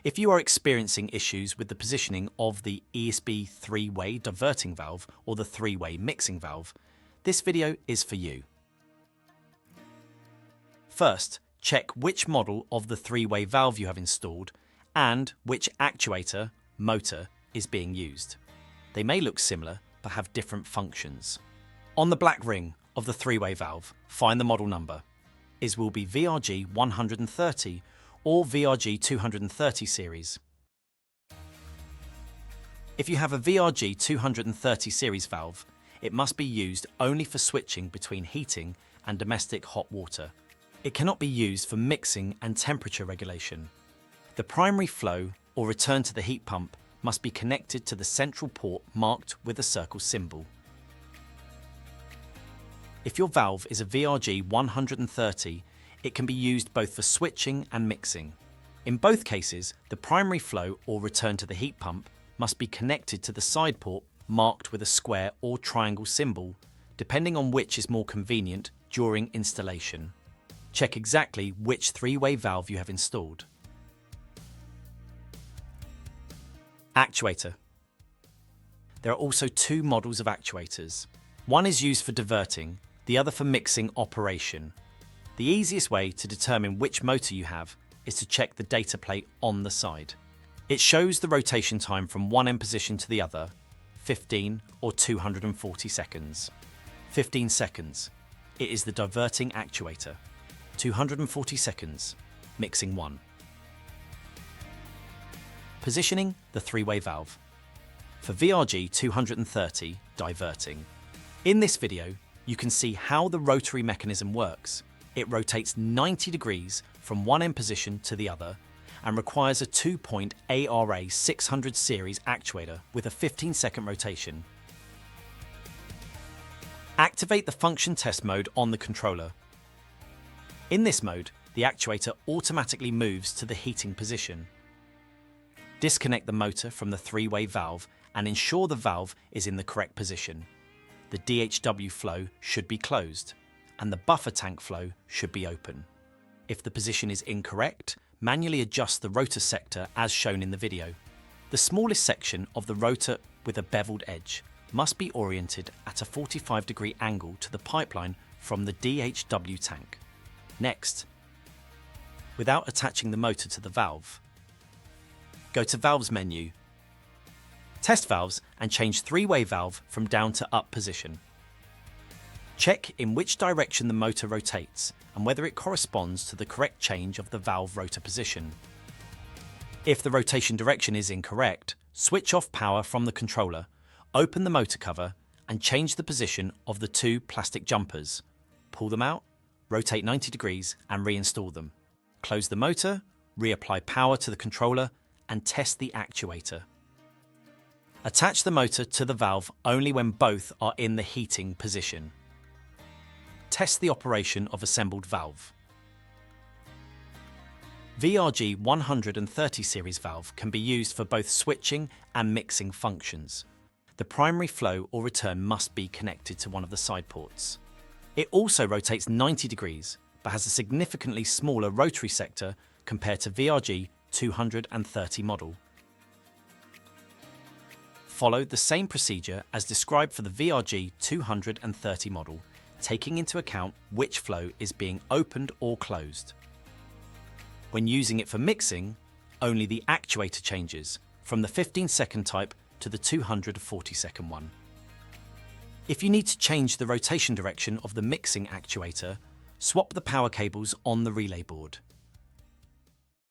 If you are experiencing issues with the positioning of the ESBE three-way diverting valve or the three-way mixing valve, this video is for you. First, check which model of the three-way valve you have installed and which actuator, motor, is being used. They may look similar but have different functions. On the black ring of the three-way valve, find the model number. It will be VRG 130 or VRG 230 series. If you have a VRG 230 series valve, it must be used only for switching between heating and domestic hot water. It cannot be used for mixing and temperature regulation. The primary flow or return to the heat pump must be connected to the central port marked with a circle symbol. If your valve is a VRG 130, it can be used both for switching and mixing. In both cases, the primary flow or return to the heat pump must be connected to the side port marked with a square or triangle symbol, depending on which is more convenient during installation. Check exactly which three-way valve you have installed. Actuator. There are also two models of actuators. One is used for diverting, the other for mixing operation. The easiest way to determine which motor you have is to check the data plate on the side. It shows the rotation time from one end position to the other, 15 or 240 seconds. 15 seconds. It is the diverting actuator. 240 seconds. Mixing 1. Positioning the three-way valve. For VRG 230, diverting. In this video, you can see how the rotary mechanism works. It rotates 90 degrees from one end position to the other and requires a 2-point ARA 600 series actuator with a 15-second rotation. Activate the function test mode on the controller. In this mode, the actuator automatically moves to the heating position. Disconnect the motor from the three-way valve and ensure the valve is in the correct position. The DHW flow should be closed and the buffer tank flow should be open. If the position is incorrect, manually adjust the rotor sector as shown in the video. The smallest section of the rotor with a beveled edge must be oriented at a 45-degree angle to the pipeline from the DHW tank. Next, without attaching the motor to the valve, go to Valves menu, test valves and change three-way valve from down to up position. Check in which direction the motor rotates and whether it corresponds to the correct change of the valve rotor position. If the rotation direction is incorrect, switch off power from the controller, open the motor cover and change the position of the two plastic jumpers. Pull them out, rotate 90 degrees and reinstall them. Close the motor, reapply power to the controller and test the actuator. Attach the motor to the valve only when both are in the heating position. Test the operation of assembled valve. VRG 130 series valve can be used for both switching and mixing functions. The primary flow or return must be connected to one of the side ports. It also rotates 90 degrees, but has a significantly smaller rotary sector compared to VRG 230 model. Follow the same procedure as described for the VRG 230 model, taking into account which flow is being opened or closed. When using it for mixing, only the actuator changes from the 15-second type to the 240-second one. If you need to change the rotation direction of the mixing actuator, swap the power cables on the relay board.